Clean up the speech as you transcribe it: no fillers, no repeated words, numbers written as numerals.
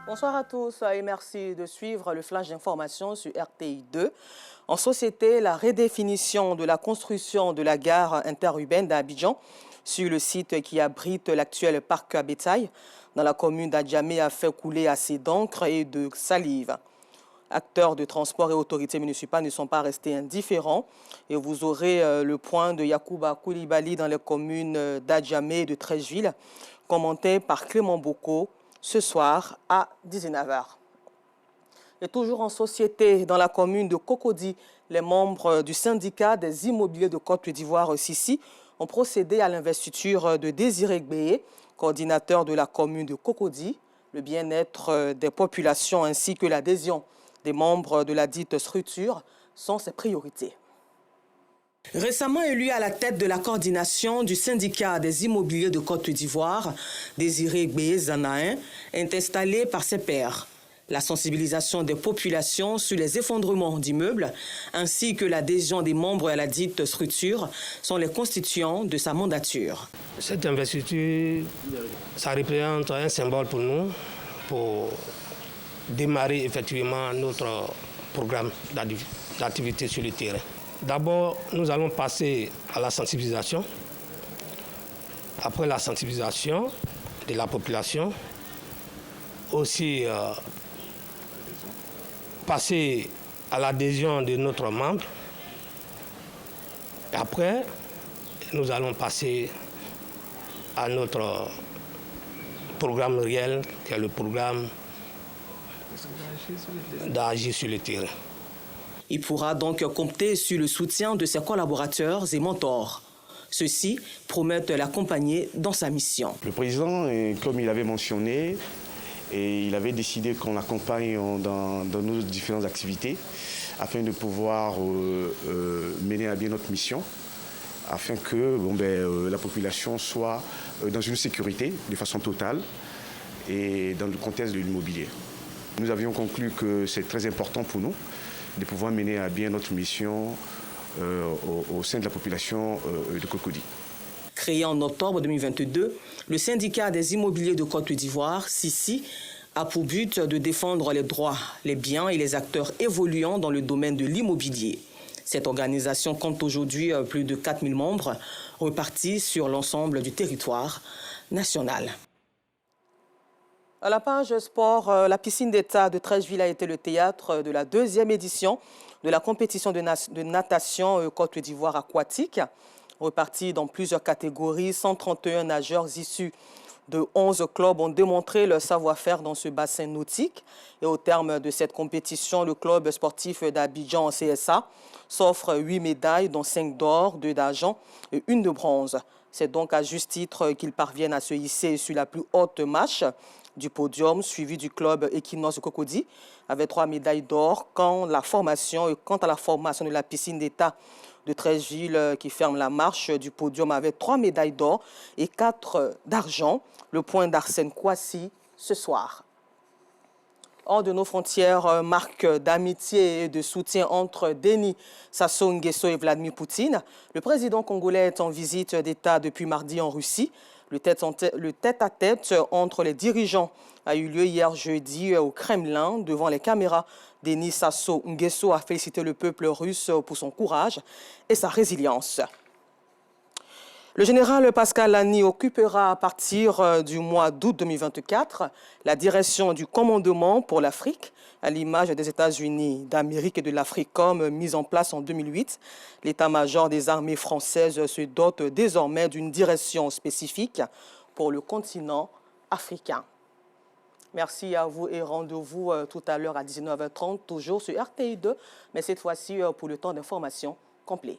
Bonsoir à tous et merci de suivre le flash d'information sur RTI 2. En société, la redéfinition de la construction de la gare interurbaine d'Abidjan sur le site qui abrite l'actuel parc à bétail dans la commune d'Adjamé a fait couler assez d'encre et de salive. Acteurs de transport et autorités municipales ne sont pas restés indifférents et vous aurez le point de Yacouba Koulibaly dans les communes d'Adjamé et de Treichville, commenté par Clément Boko ce soir à 19h. Et toujours en société, dans la commune de Cocody, les membres du syndicat des immobiliers de Côte d'Ivoire, Sissi, ont procédé à l'investiture de Désiré Gbéé, coordinateur de la commune de Cocody. Le bien-être des populations ainsi que l'adhésion des membres de la dite structure sont ses priorités. Récemment élu à la tête de la coordination du syndicat des immobiliers de Côte d'Ivoire, Désiré Gbéé Zanahin est installé par ses pairs. La sensibilisation des populations sur les effondrements d'immeubles ainsi que l'adhésion des membres à la dite structure sont les constituants de sa mandature. Cette investiture, ça représente un symbole pour nous, pour démarrer effectivement notre programme d'activité sur le terrain. D'abord, nous allons passer à la sensibilisation. Après la sensibilisation de la population, aussi passer à l'adhésion de notre membre. Et après, nous allons passer à notre programme réel, qui est le programme d'agir sur le terrain. Il pourra donc compter sur le soutien de ses collaborateurs et mentors. Ceux-ci promettent de l'accompagner dans sa mission. Le président, comme il avait mentionné, il avait décidé qu'on l'accompagne dans nos différentes activités afin de pouvoir mener à bien notre mission, afin que la population soit dans une sécurité de façon totale et dans le contexte de l'immobilier. Nous avions conclu que c'est très important pour nous de pouvoir mener à bien notre mission au sein de la population de Cocody. Créé en octobre 2022, le syndicat des immobiliers de Côte d'Ivoire, Sissi, a pour but de défendre les droits, les biens et les acteurs évoluant dans le domaine de l'immobilier. Cette organisation compte aujourd'hui plus de 4000 membres repartis sur l'ensemble du territoire national. À la page sport, la piscine d'État de Treichville a été le théâtre de la deuxième édition de la compétition de natation Côte d'Ivoire aquatique. Repartis dans plusieurs catégories, 131 nageurs issus de 11 clubs ont démontré leur savoir-faire dans ce bassin nautique. Et au terme de cette compétition, le club sportif d'Abidjan CSA s'offre 8 médailles, dont 5 d'or, 2 d'argent et 1 de bronze. C'est donc à juste titre qu'ils parviennent à se hisser sur la plus haute marche du podium, suivi du club Equinox Cocody, avec 3 médailles d'or. Quant à la formation de la piscine d'État de Treichville qui ferme la marche du podium avec 3 médailles d'or et 4 d'argent. Le point d'Arsène Kouassi ce soir. Hors de nos frontières, marque d'amitié et de soutien entre Denis Sassou Nguesso et Vladimir Poutine. Le président congolais est en visite d'État depuis mardi en Russie. Le tête-à-tête entre les dirigeants a eu lieu hier jeudi au Kremlin devant les caméras. Denis Sassou Nguesso a félicité le peuple russe pour son courage et sa résilience. Le général Pascal Lani occupera à partir du mois d'août 2024 la direction du commandement pour l'Afrique, à l'image des États-Unis d'Amérique et de l'Africom mise en place en 2008. L'état-major des armées françaises se dote désormais d'une direction spécifique pour le continent africain. Merci à vous et rendez-vous tout à l'heure à 19h30, toujours sur RTI 2, mais cette fois-ci pour le temps d'information complet.